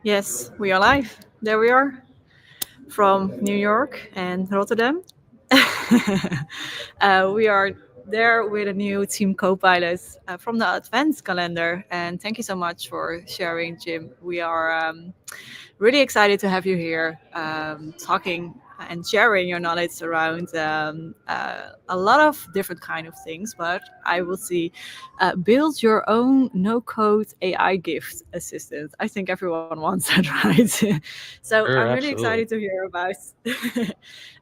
Yes, we are live. There we are from New York and Rotterdam. We are there with a new team co-pilot from the advanced calendar. And thank you so much for sharing, Jim. We are really excited to have you here talking and sharing your knowledge around a lot of different kind of things. But I will see build your own no-code AI gift assistant. I think everyone wants that, right? So I'm Sure, really excited absolutely. to hear about.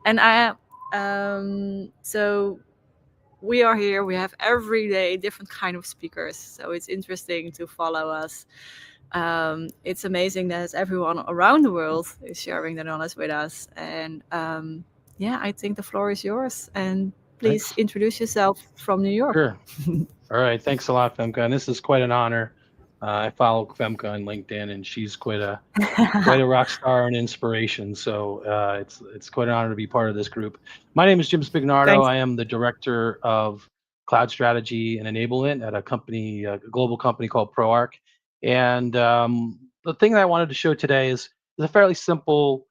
And I so we are here. We have every day different kind of speakers, so it's interesting to follow us. It's amazing that everyone around the world is sharing their knowledge with us. And yeah, I think the floor is yours. And please Thanks. introduce yourself from New York. Sure. All right. Thanks a lot, Femke. And this is quite an honor. I follow Femke on LinkedIn, and she's quite a rock star and inspiration. So it's quite an honor to be part of this group. My name is Jim Spagnaro. Thanks. I am the director of cloud strategy and enablement at a company, a global company called ProArc. And the thing that I wanted to show today is a fairly simple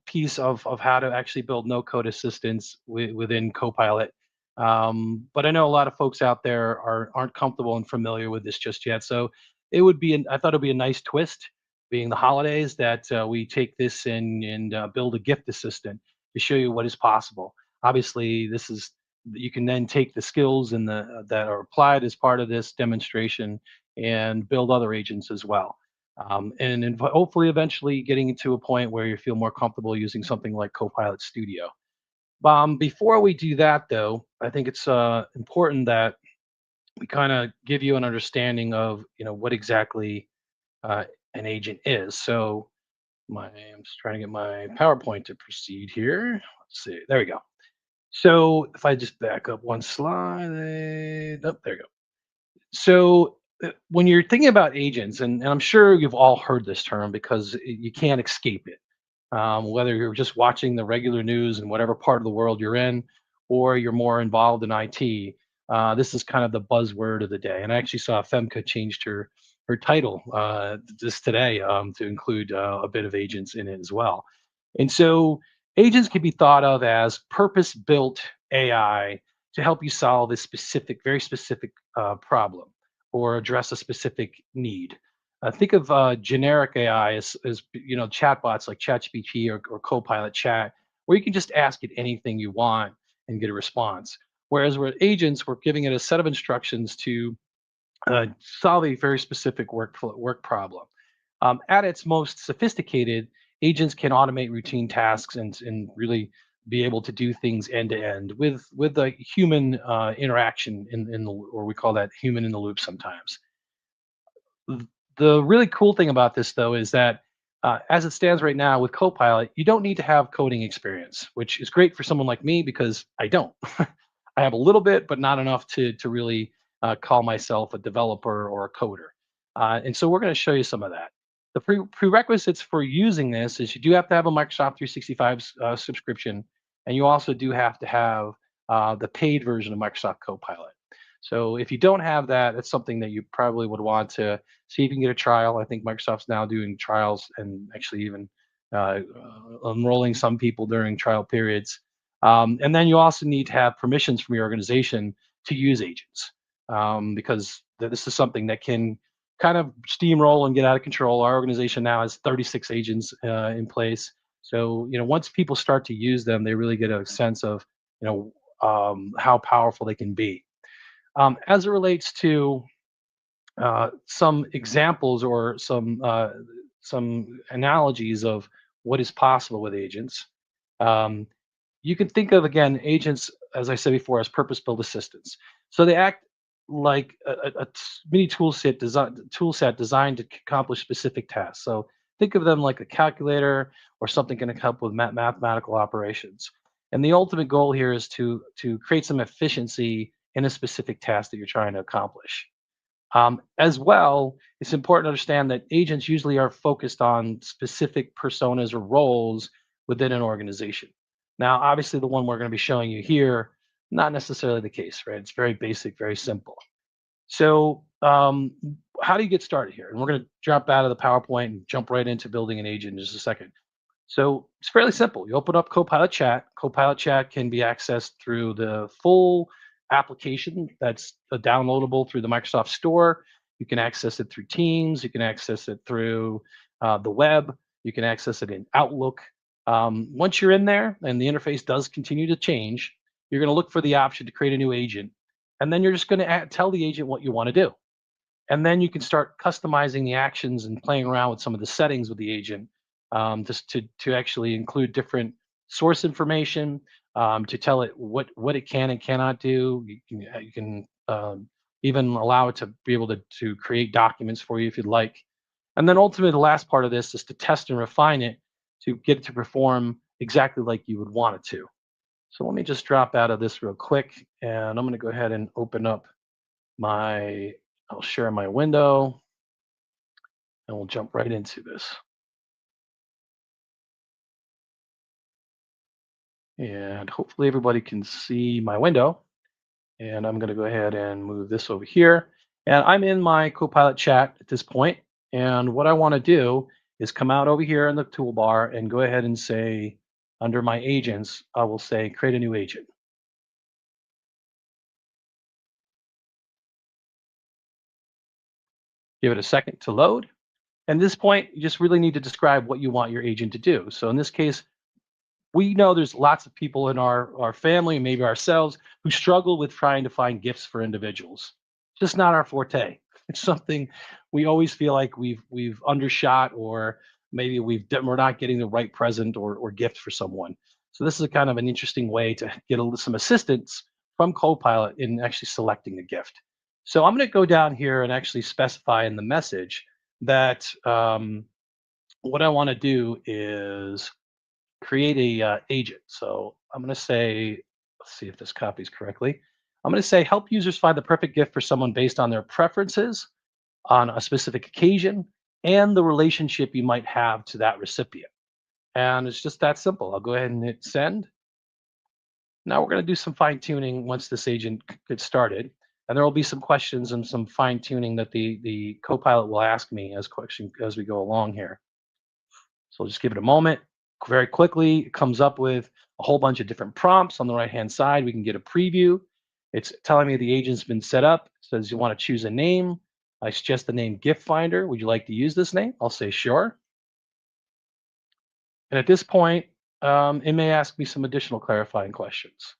piece of how to actually build no code assistance within Copilot. But I know a lot of folks out there aren't comfortable and familiar with this just yet. So I thought it'd be a nice twist, being the holidays, that we take this and build a gift assistant to show you what is possible. Obviously, you can then take the skills that are applied as part of this demonstration and build other agents as well. And hopefully, eventually, getting to a point where you feel more comfortable using something like Copilot Studio. Before we do that, though, I think it's important that we kind of give you an understanding of what exactly uh, an agent is. So I'm just trying to get my PowerPoint to proceed here. Let's see. There we go. So if I just back up one slide, oh, there you go. So when you're thinking about agents, and I'm sure you've all heard this term because you can't escape it. Whether you're just watching the regular news in whatever part of the world you're in, or you're more involved in IT, this is kind of the buzzword of the day. And I actually saw Femca changed her title just today to include a bit of agents in it as well. And so agents can be thought of as purpose-built AI to help you solve a very specific problem or address a specific need. Think of generic AI as chatbots like ChatGPT or Copilot Chat, where you can just ask it anything you want and get a response. Whereas with agents, we're giving it a set of instructions to solve a very specific work problem. At its most sophisticated, agents can automate routine tasks and really be able to do things end to end with a human interaction or we call that human in the loop sometimes. The really cool thing about this, though, is that as it stands right now with Copilot, you don't need to have coding experience, which is great for someone like me because I don't. I have a little bit, but not enough to really call myself a developer or a coder. And so we're going to show you some of that. The prerequisites for using this is you do have to have a Microsoft 365 subscription, and you also do have to have the paid version of Microsoft Copilot. So if you don't have that, it's something that you probably would want to see if you can get a trial. I think Microsoft's now doing trials and actually even enrolling some people during trial periods. And then you also need to have permissions from your organization to use agents because this is something that can kind of steamroll and get out of control. Our organization now has 36 agents in place. So, once people start to use them, they really get a sense of, how powerful they can be. As it relates to some examples or some analogies of what is possible with agents, um, you can think of again agents, as I said before, as purpose-built assistants. So they act like a mini tool set designed to accomplish specific tasks. So think of them like a calculator or something going to help with mathematical operations. And the ultimate goal here is to create some efficiency in a specific task that you're trying to accomplish. As well, it's important to understand that agents usually are focused on specific personas or roles within an organization. Now, obviously, the one we're going to be showing you here, not necessarily the case, right? It's very basic, very simple. So, how do you get started here? And we're going to jump out of the PowerPoint and jump right into building an agent in just a second. So it's fairly simple. You open up Copilot Chat. Copilot Chat can be accessed through the full application that's downloadable through the Microsoft Store. You can access it through Teams. You can access it through the web. You can access it in Outlook. Once you're in there and the interface does continue to change, you're going to look for the option to create a new agent. And then you're just going to tell the agent what you want to do. And then you can start customizing the actions and playing around with some of the settings with the agent, just to actually include different source information, to tell it what it can and cannot do. You can even allow it to be able to create documents for you if you'd like. And then ultimately, the last part of this is to test and refine it to get it to perform exactly like you would want it to. So let me just drop out of this real quick, and I'm going to go ahead and open up my I'll share my window and we'll jump right into this. And hopefully everybody can see my window. And I'm going to go ahead and move this over here. And I'm in my Copilot chat at this point. And what I want to do is come out over here in the toolbar and go ahead and say, under my agents, I will say create a new agent. Give it a second to load. And at this point, you just really need to describe what you want your agent to do. So in this case, we know there's lots of people in our family, maybe ourselves, who struggle with trying to find gifts for individuals. Just not our forte. It's something we always feel like we've undershot, or maybe we're not getting the right present or gift for someone. So this is a kind of an interesting way to get some assistance from Copilot in actually selecting a gift. So I'm going to go down here and actually specify in the message that what I want to do is create a agent. So I'm going to say, let's see if this copies correctly. I'm going to say help users find the perfect gift for someone based on their preferences, on a specific occasion, and the relationship you might have to that recipient. And it's just that simple. I'll go ahead and hit send. Now we're going to do some fine tuning once this agent gets started. And there will be some questions and some fine tuning that the Copilot will ask me as we go along here. So just give it a moment. Very quickly, it comes up with a whole bunch of different prompts on the right-hand side. We can get a preview. It's telling me the agent's been set up. It says you want to choose a name. I suggest the name Gift Finder. Would you like to use this name? I'll say sure. And at this point, it may ask me some additional clarifying questions.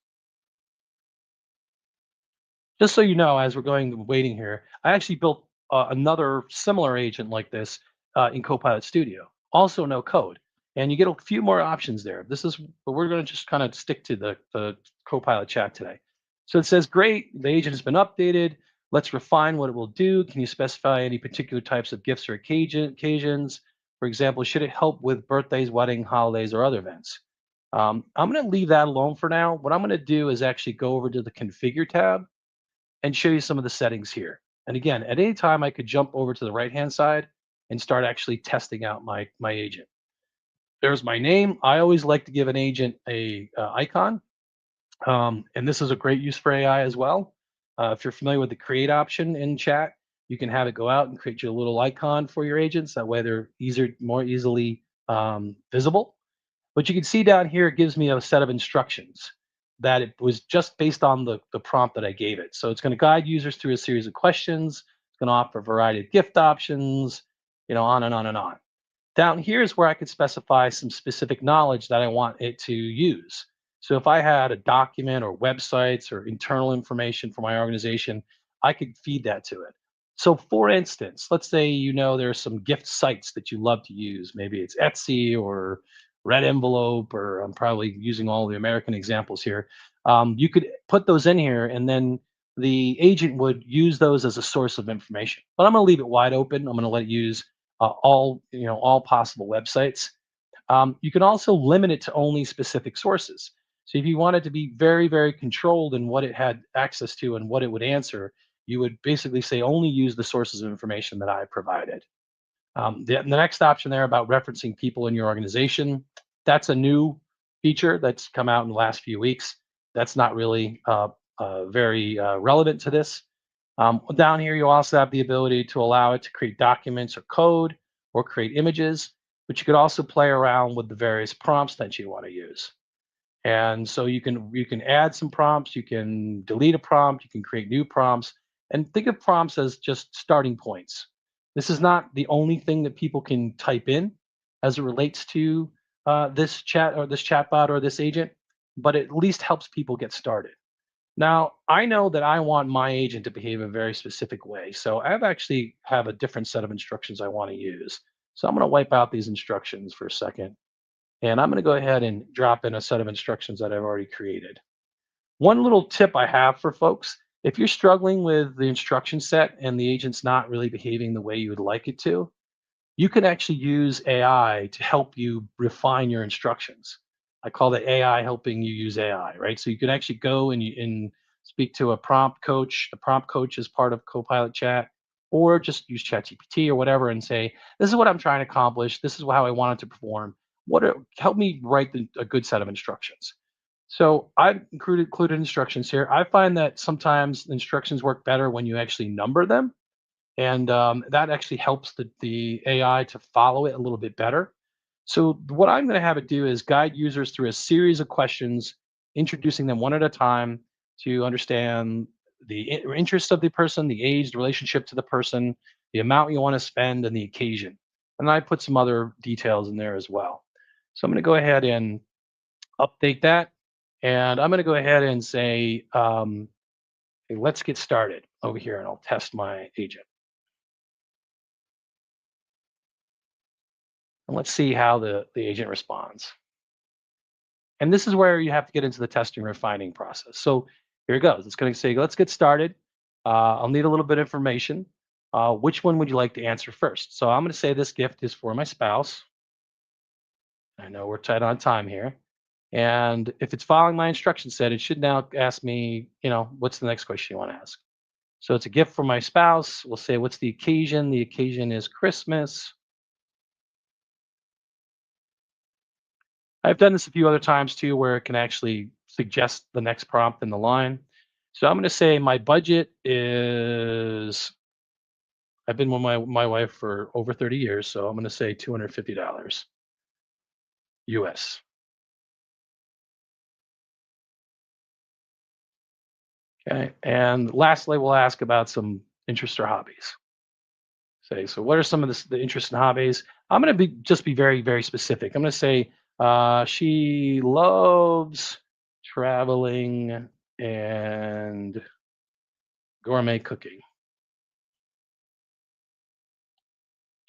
Just so you know, as we're going waiting here, I actually built another similar agent like this in Copilot Studio. Also no code. And you get a few more options there. But we're going to just kind of stick to the Copilot chat today. So it says, great, the agent has been updated. Let's refine what it will do. Can you specify any particular types of gifts or occasions? For example, should it help with birthdays, wedding, holidays, or other events? I'm going to leave that alone for now. What I'm going to do is actually go over to the configure tab and show you some of the settings here. And again, at any time, I could jump over to the right-hand side and start actually testing out my agent. There's my name. I always like to give an agent a icon, and this is a great use for AI as well. If you're familiar with the create option in chat, you can have it go out and create you a little icon for your agents. That way, they're more easily visible. But you can see down here, it gives me a set of instructions that it was just based on the prompt that I gave it. So it's going to guide users through a series of questions. It's going to offer a variety of gift options, on and on and on. Down here is where I could specify some specific knowledge that I want it to use. So if I had a document or websites or internal information for my organization, I could feed that to it. So for instance, let's say there are some gift sites that you love to use. Maybe it's Etsy or Red Envelope, or I'm probably using all the American examples here. You could put those in here, and then the agent would use those as a source of information. But I'm going to leave it wide open. I'm going to let it use all possible websites. You can also limit it to only specific sources. So if you wanted to be very, very controlled in what it had access to and what it would answer, you would basically say only use the sources of information that I provided. The next option there about referencing people in your organization, that's a new feature that's come out in the last few weeks. That's not really very relevant to this. Down here, you also have the ability to allow it to create documents or code or create images, but you could also play around with the various prompts that you want to use. And so you can add some prompts, you can delete a prompt, you can create new prompts, and think of prompts as just starting points. This is not the only thing that people can type in as it relates to this chat or this chatbot or this agent, but it at least helps people get started. Now, I know that I want my agent to behave a very specific way, so I've actually have a different set of instructions I want to use. So I'm going to wipe out these instructions for a second, and I'm going to go ahead and drop in a set of instructions that I've already created. One little tip I have for folks, if you're struggling with the instruction set and the agent's not really behaving the way you would like it to, you can actually use AI to help you refine your instructions. I call that AI helping you use AI, right? So you can actually go and speak to a prompt coach. The prompt coach is part of Copilot chat, or just use ChatGPT or whatever and say, "This is what I'm trying to accomplish. This is how I want it to perform. Help me write a good set of instructions." So I've included instructions here. I find that sometimes instructions work better when you actually number them, and that actually helps the AI to follow it a little bit better. So what I'm going to have it do is guide users through a series of questions, introducing them one at a time to understand the interest of the person, the age, the relationship to the person, the amount you want to spend, and the occasion. And I put some other details in there as well. So I'm going to go ahead and update that, and I'm going to go ahead and say, "Hey, let's get started over here," and I'll test my agent. And let's see how the agent responds. And this is where you have to get into the testing refining process. So here it goes. It's going to say, let's get started. I'll need a little bit of information. Which one would you like to answer first? So I'm going to say this gift is for my spouse. I know we're tight on time here. And if it's following my instruction set, it should now ask me, what's the next question you want to ask? So it's a gift for my spouse. We'll say, what's the occasion? The occasion is Christmas. I've done this a few other times too, where it can actually suggest the next prompt in the line. So I'm going to say my budget is. I've been with my wife for over 30 years, so I'm going to say $250 US. Okay, and lastly, we'll ask about some interests or hobbies. Say, so what are some of the interests and hobbies? I'm going to be very very specific. I'm going to say she loves traveling and gourmet cooking.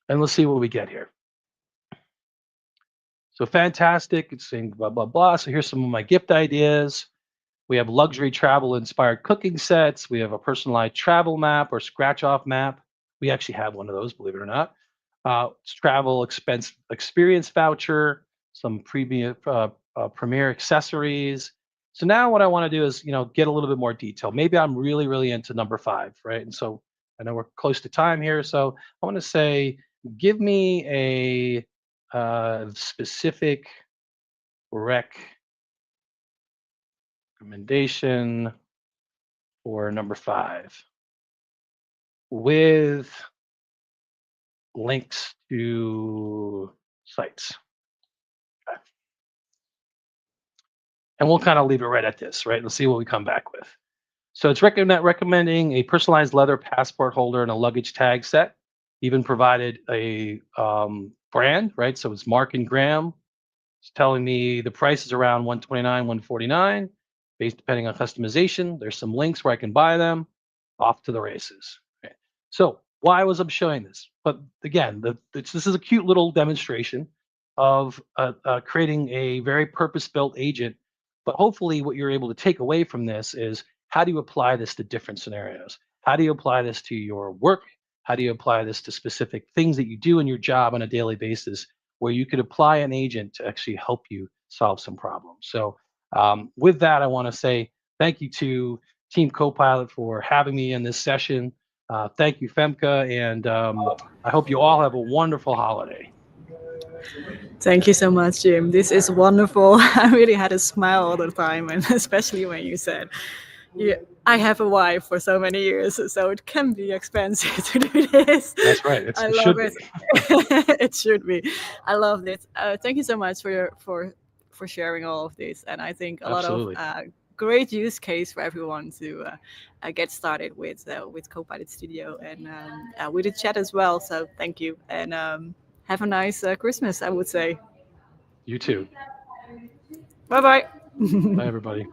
And let's see what we get here. So fantastic. It's saying blah, blah, blah. So here's some of my gift ideas. We have luxury travel inspired cooking sets. We have a personalized travel map or scratch off map. We actually have one of those, believe it or not. Travel expense experience voucher, some premier accessories. So now what I want to do is, get a little bit more detail. Maybe I'm really, really into number five, right? And so I know we're close to time here. So I want to say, give me a specific recommendation for number five with links to sites. Okay. And we'll kind of leave it right at this, right? Let's see what we come back with. So it's recommending a personalized leather passport holder and a luggage tag set. Even provided a brand, right? So it's Mark and Graham. It's telling me the price is around 129, 149, based depending on customization. There's some links where I can buy them. Off to the races. Okay. So why was I showing this? But again, this is a cute little demonstration of creating a very purpose-built agent. But hopefully, what you're able to take away from this is how do you apply this to different scenarios? How do you apply this to your work? How do you apply this to specific things that you do in your job on a daily basis, where you could apply an agent to actually help you solve some problems? So, with that, I want to say thank you to Team Copilot for having me in this session. Thank you, Femke, and I hope you all have a wonderful holiday. Thank you so much, Jim. This is wonderful. I really had a smile all the time, and especially when you said, yeah, I have a wife for so many years, so it can be expensive to do this. That's right. I It love should it. be. It should be. I love it. Thank you so much for sharing all of this, and I think a lot of Absolutely. great use case for everyone to get started with Copilot Studio and with the chat as well. So thank you, and have a nice Christmas, I would say. You too. Bye bye. Bye, everybody.